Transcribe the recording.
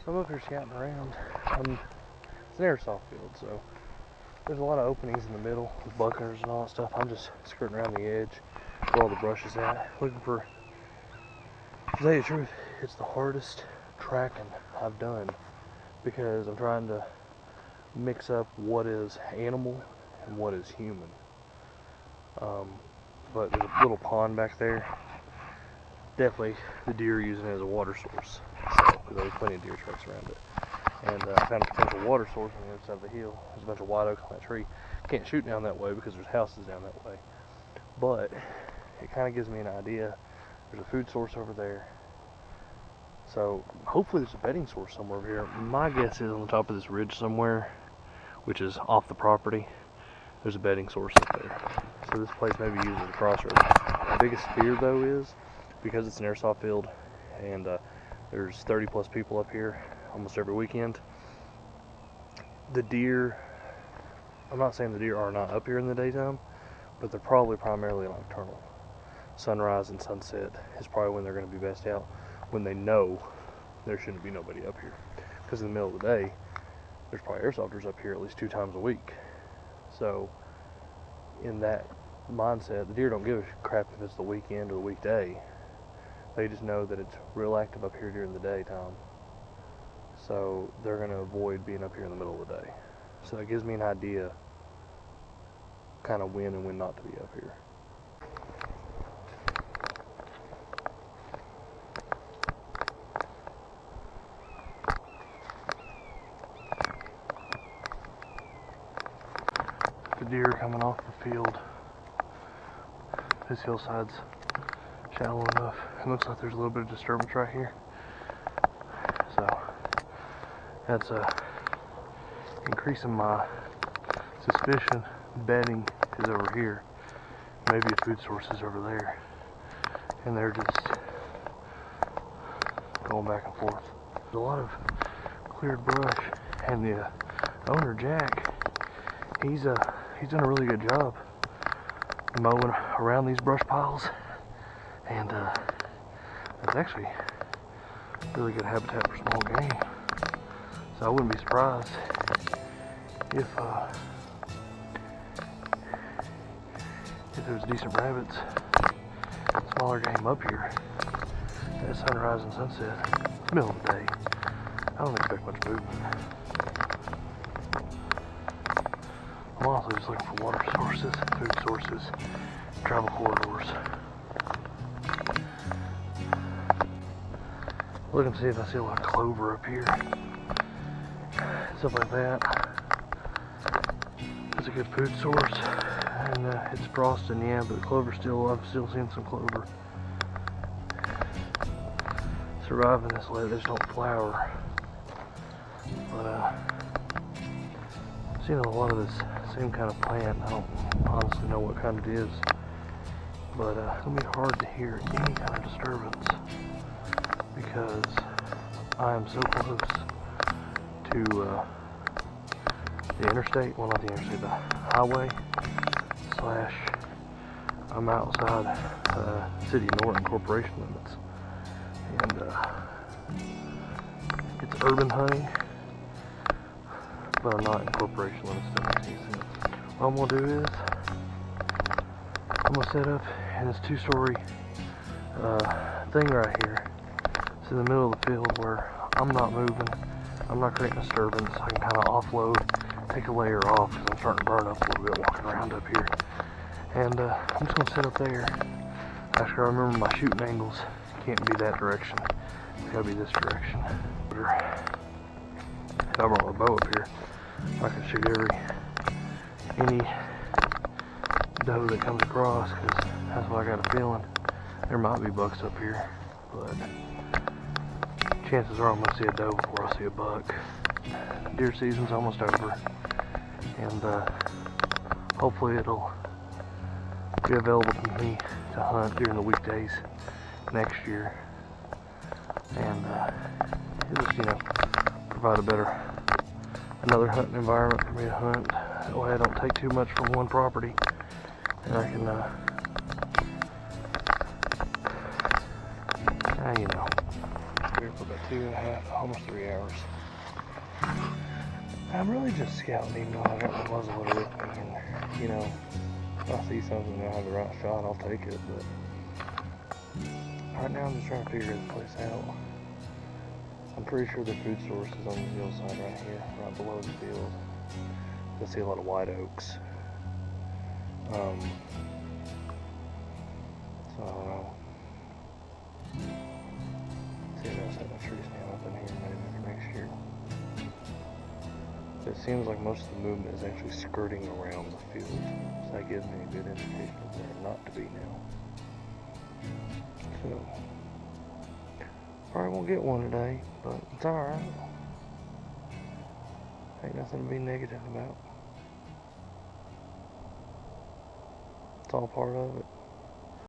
So I'm up here scouting around. It's an airsoft field, so there's a lot of openings in the middle with bunkers and all that stuff. I'm just skirting around the edge where all the brush is at, looking for, to tell you the truth, it's the hardest tracking I've done because I'm trying to mix up what is animal and what is human. But there's a little pond back there. Definitely the deer are using it as a water source, so there's plenty of deer tracks around it. And I found a potential water source on the other side of the hill. There's a bunch of white oaks on that tree. Can't shoot down that way because there's houses down that way, but it kind of gives me an idea. There's a food source over there, so hopefully there's a bedding source somewhere over here. My guess is on the top of this ridge somewhere, which is off the property, there's a bedding source up there. So this place may be used as a crossroads. My biggest fear though is, because it's an airsoft field and there's 30 plus people up here almost every weekend, the deer, I'm not saying the deer are not up here in the daytime, but they're probably primarily nocturnal. Sunrise and sunset is probably when they're going to be best out, when they know there shouldn't be nobody up here. Because in the middle of the day, there's probably airsofters up here at least 2 times a week. So in that mindset, the deer don't give a crap if it's the weekend or the weekday. They just know that it's real active up here during the daytime. So they're going to avoid being up here in the middle of the day. So it gives me an idea kind of when and when not to be up here. The deer coming off the field. This hillside's shallow enough. It looks like there's a little bit of disturbance right here. So that's increasing my suspicion bedding is over here. Maybe a food source is over there. And they're just going back and forth. There's a lot of cleared brush, and the owner, Jack, he's done a really good job mowing around these brush piles, and it's actually really good habitat for small game. So I wouldn't be surprised if there's decent rabbits, smaller game up here at sunrise and sunset. It's the middle of the day. I don't expect much movement. I'm also just looking for water sources, food sources, travel corridors. Look and see if I see a lot of clover up here. Stuff like that. It's a good food source. And it's frosting, yeah, but the clover I'm still seeing some clover. Surviving this late, they just don't flower. But I'm seeing a lot of this same kind of plant. I don't honestly know what kind it is, but it's gonna be hard to hear any kind of disturbance because I am so close to the interstate. Well, not the interstate, the highway. / I'm outside City of Norton Corporation limits, and it's urban hunting, but I'm not in corporation limits. That makes any sense. What I'm gonna do is I'm gonna set up in this 2-story thing right here. It's in the middle of the field where I'm not moving, I'm not creating disturbance. I can kind of offload, take a layer off because I'm starting to burn up a little bit walking around up here. And I'm just going to sit up there. After I remember my shooting angles, can't be that direction. It's got to be this direction. If I brought my bow up here, I can shoot any doe that comes across, because that's what I got a feeling. There might be bucks up here, but chances are I'm going to see a doe before I see a buck. Deer season's almost over, and hopefully it'll be available to me to hunt during the weekdays next year, and it'll just, provide another hunting environment for me to hunt. That way I don't take too much from one property, and I can here for about 2.5, almost 3 hours. I'm really just scouting, even though I got my muzzleloader with me, and you know, if I see something and I have the right shot, I'll take it, but right now I'm just trying to figure this place out. I'm pretty sure the food source is on the hillside right here, right below the field. You'll see a lot of white oaks. So I don't know. See if I'll set my tree stand up in here maybe for next year. But it seems like most of the movement is actually skirting around the field. So that gives me a good indication of where not to be now. So probably won't get one today, but it's alright. Ain't nothing to be negative about. It's all part of it.